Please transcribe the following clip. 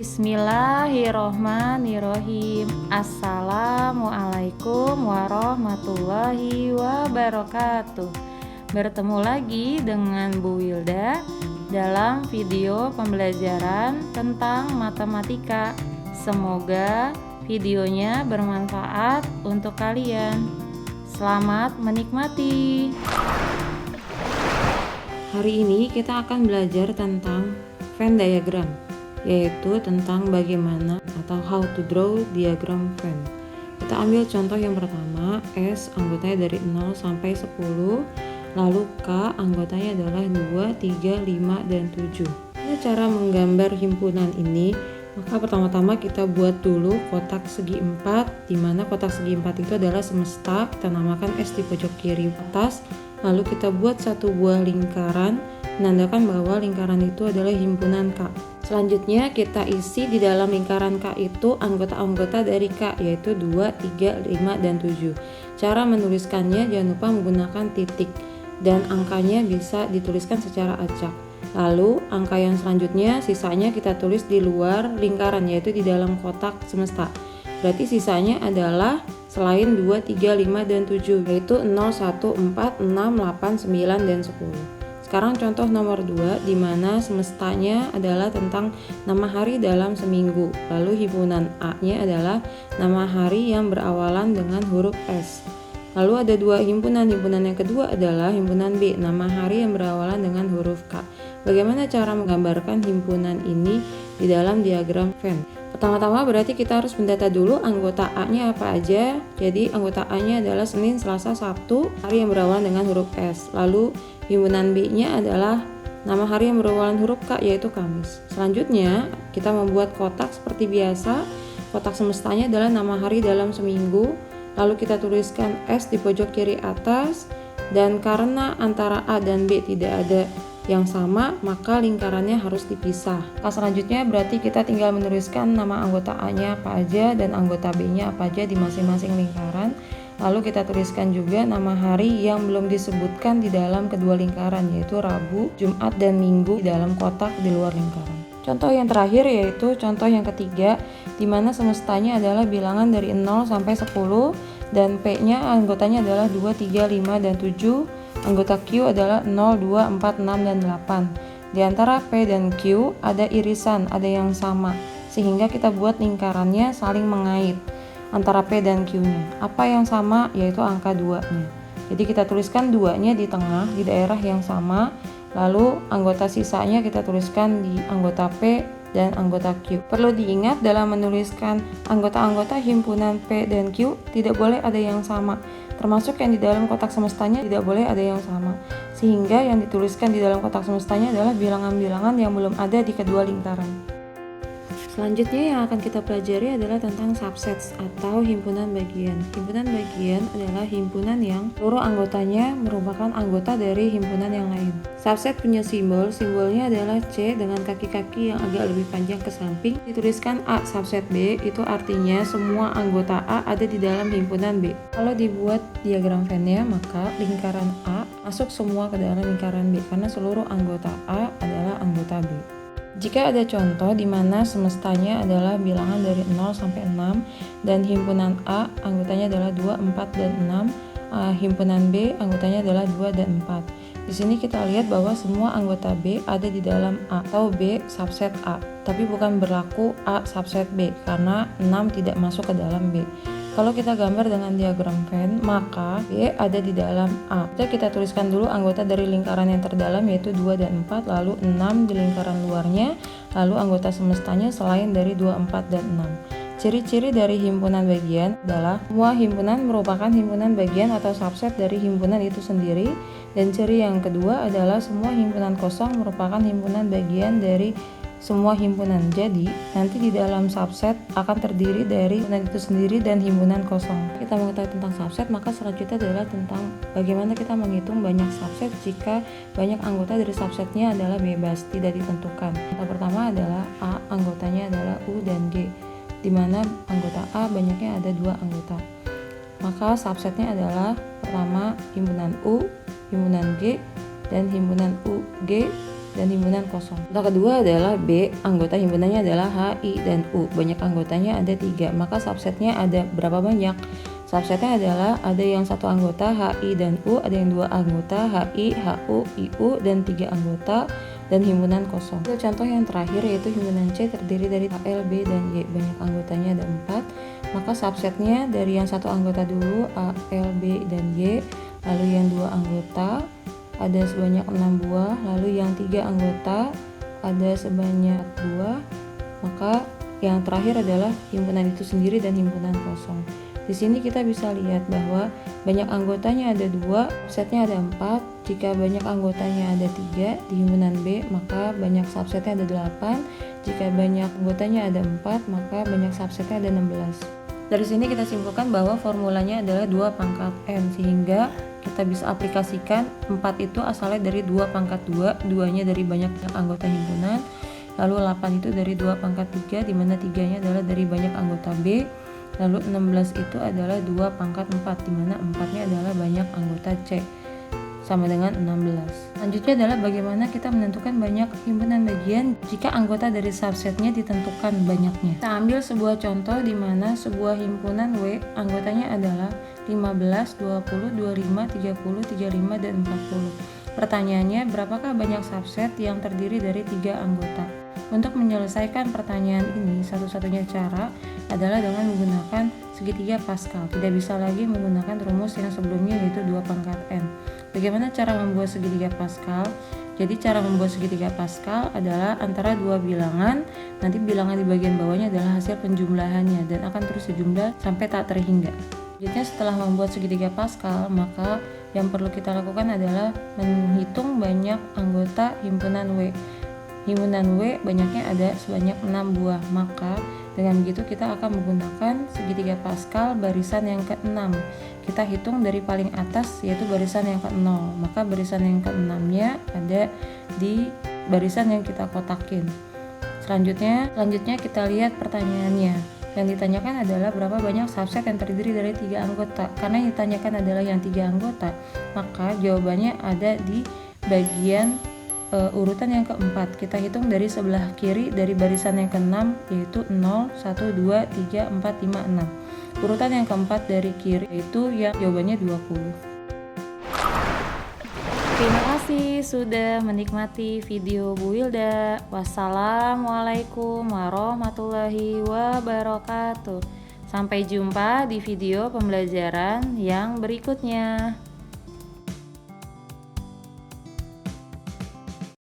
Bismillahirrohmanirrohim. Assalamualaikum warahmatullahi wabarakatuh. Bertemu lagi dengan Bu Wilda dalam video pembelajaran tentang matematika. Semoga videonya bermanfaat untuk kalian. Selamat menikmati. Hari ini kita akan belajar tentang Venn diagram, yaitu tentang bagaimana atau how to draw diagram Venn. Kita ambil contoh yang pertama, S anggotanya dari 0 sampai 10, lalu K anggotanya adalah 2, 3, 5, dan 7. Cara menggambar himpunan ini, maka pertama-tama kita buat dulu kotak segi 4, di mana kotak segi 4 itu adalah semesta, kita namakan S di pojok kiri atas, lalu kita buat satu buah lingkaran, menandakan bahwa lingkaran itu adalah himpunan K. Selanjutnya kita isi di dalam lingkaran K itu anggota-anggota dari K, yaitu 2, 3, 5, dan 7. Cara menuliskannya jangan lupa menggunakan titik, dan angkanya bisa dituliskan secara acak. Lalu angka yang selanjutnya sisanya kita tulis di luar lingkaran, yaitu di dalam kotak semesta. Berarti sisanya adalah selain 2, 3, 5, dan 7, yaitu 0, 1, 4, 6, 8, 9, dan 10. Sekarang contoh nomor 2, di mana semestanya adalah tentang nama hari dalam seminggu. Lalu himpunan A-nya adalah nama hari yang berawalan dengan huruf S. Lalu ada dua himpunan. Himpunan yang kedua adalah himpunan B, nama hari yang berawalan dengan huruf K. Bagaimana cara menggambarkan himpunan ini di dalam diagram Venn? Pertama-tama berarti kita harus mendata dulu anggota A-nya apa aja. Jadi anggota A-nya adalah Senin, Selasa, Sabtu, hari yang berawalan dengan huruf S. Lalu himpunan B-nya adalah nama hari yang berawalan huruf K, yaitu Kamis. Selanjutnya kita membuat kotak seperti biasa. Kotak semestanya adalah nama hari dalam seminggu. Lalu kita tuliskan S di pojok kiri atas, dan karena antara A dan B tidak ada yang sama, maka lingkarannya harus dipisah. Selanjutnya berarti kita tinggal menuliskan nama anggota A-nya apa aja dan anggota B-nya apa aja di masing-masing lingkaran. Lalu kita tuliskan juga nama hari yang belum disebutkan di dalam kedua lingkaran, yaitu Rabu, Jumat, dan Minggu di dalam kotak di luar lingkaran. Contoh yang terakhir yaitu contoh yang ketiga, di mana semestanya adalah bilangan dari 0 sampai 10 dan P-nya anggotanya adalah 2, 3, 5, dan 7. Anggota Q adalah 0, 2, 4, 6, dan 8. Di antara P dan Q ada irisan, ada yang sama, sehingga kita buat lingkarannya saling mengait antara P dan Q-nya. Apa yang sama? Yaitu angka 2-nya. Jadi kita tuliskan 2-nya di tengah, di daerah yang sama. Lalu anggota sisanya kita tuliskan di anggota P dan anggota Q. Perlu diingat dalam menuliskan anggota-anggota himpunan P dan Q tidak boleh ada yang sama. Termasuk yang di dalam kotak semestanya tidak boleh ada yang sama. Sehingga yang dituliskan di dalam kotak semestanya adalah bilangan-bilangan yang belum ada di kedua lingkaran. Selanjutnya yang akan kita pelajari adalah tentang subsets atau himpunan bagian. Himpunan bagian adalah himpunan yang seluruh anggotanya merupakan anggota dari himpunan yang lain. Subset punya simbolnya adalah C dengan kaki-kaki yang agak lebih panjang ke samping. Dituliskan A subset B, itu artinya semua anggota A ada di dalam himpunan B. Kalau dibuat diagram Venn-nya, maka lingkaran A masuk semua ke dalam lingkaran B karena seluruh anggota A adalah anggota B. Jika ada contoh di mana semestanya adalah bilangan dari 0 sampai 6 dan himpunan A anggotanya adalah 2, 4, dan 6, himpunan B anggotanya adalah 2 dan 4. Di sini kita lihat bahwa semua anggota B ada di dalam A atau B subset A, tapi bukan berlaku A subset B karena 6 tidak masuk ke dalam B. Kalau kita gambar dengan diagram Venn, maka B ada di dalam A. Kita tuliskan dulu anggota dari lingkaran yang terdalam yaitu 2 dan 4, lalu 6 di lingkaran luarnya, lalu anggota semestanya selain dari 2, 4, dan 6. Ciri-ciri dari himpunan bagian adalah semua himpunan merupakan himpunan bagian atau subset dari himpunan itu sendiri, dan ciri yang kedua adalah semua himpunan kosong merupakan himpunan bagian dari semua himpunan. Jadi nanti di dalam subset akan terdiri dari himpunan itu sendiri dan himpunan kosong. Kita mengetahui tentang subset, maka selanjutnya adalah tentang bagaimana kita menghitung banyak subset jika banyak anggota dari subsetnya adalah bebas, tidak ditentukan. Yang pertama adalah A, anggotanya adalah U dan G, di mana anggota A banyaknya ada 2 anggota. Maka subsetnya adalah pertama himpunan U, himpunan G, dan himpunan U, G, dan himpunan kosong. Contoh kedua adalah B, anggota himpunannya adalah H, I, dan U. Banyak anggotanya ada 3, maka subsetnya ada berapa banyak? Subsetnya adalah ada yang 1 anggota H, I, dan U, ada yang 2 anggota H, I, H, U, I, U, dan 3 anggota dan himpunan kosong. Contoh yang terakhir yaitu himpunan C terdiri dari L, B, dan Y. Banyak anggotanya ada 4, maka subsetnya dari yang 1 anggota dulu A, L, B, dan Y, lalu yang 2 anggota ada sebanyak 6 buah, lalu yang 3 anggota ada sebanyak 2, maka yang terakhir adalah himpunan itu sendiri dan himpunan kosong. Di sini kita bisa lihat bahwa banyak anggotanya ada 2, subsetnya ada 4. Jika banyak anggotanya ada 3 di himpunan B, maka banyak subsetnya ada 8. Jika banyak anggotanya ada 4, maka banyak subsetnya ada 16. Dari sini kita simpulkan bahwa formulanya adalah 2 pangkat N, sehingga kita bisa aplikasikan 4 itu asalnya dari 2 pangkat 2, 2-nya dari banyak anggota himpunan, lalu 8 itu dari 2 pangkat 3, di mana 3-nya adalah dari banyak anggota B, lalu 16 itu adalah 2 pangkat 4, di mana 4-nya adalah banyak anggota C, sama dengan 16. Selanjutnya adalah bagaimana kita menentukan banyak himpunan bagian jika anggota dari subsetnya ditentukan banyaknya. Kita ambil sebuah contoh di mana sebuah himpunan W anggotanya adalah 15, 20, 25, 30, 35, dan 40. Pertanyaannya, berapakah banyak subset yang terdiri dari 3 anggota? Untuk menyelesaikan pertanyaan ini, satu-satunya cara adalah dengan menggunakan segitiga Pascal. Tidak bisa lagi menggunakan rumus yang sebelumnya yaitu 2 pangkat N. Bagaimana cara membuat segitiga Pascal? Jadi cara membuat segitiga Pascal adalah antara 2 bilangan, nanti bilangan di bagian bawahnya adalah hasil penjumlahannya dan akan terus dijumlah sampai tak terhingga. Selanjutnya setelah membuat segitiga Pascal, maka yang perlu kita lakukan adalah menghitung banyak anggota himpunan W. Himpunan W banyaknya ada sebanyak 6 buah, maka dengan begitu kita akan menggunakan segitiga Pascal barisan yang ke-6. Kita hitung dari paling atas yaitu barisan yang ke-0, maka barisan yang ke-6-nya ada di barisan yang kita kotakin. Selanjutnya kita lihat pertanyaannya. Yang ditanyakan adalah berapa banyak subset yang terdiri dari 3 anggota. Karena yang ditanyakan adalah yang 3 anggota, maka jawabannya ada di bagian urutan yang keempat. Kita hitung dari sebelah kiri dari barisan yang ke-6 yaitu 0, 1, 2, 3, 4, 5, 6. Urutan yang keempat dari kiri yaitu yang jawabannya 20. Terima kasih sudah menikmati video Bu Wilda. Wassalamualaikum warahmatullahi wabarakatuh. Sampai jumpa di video pembelajaran yang berikutnya.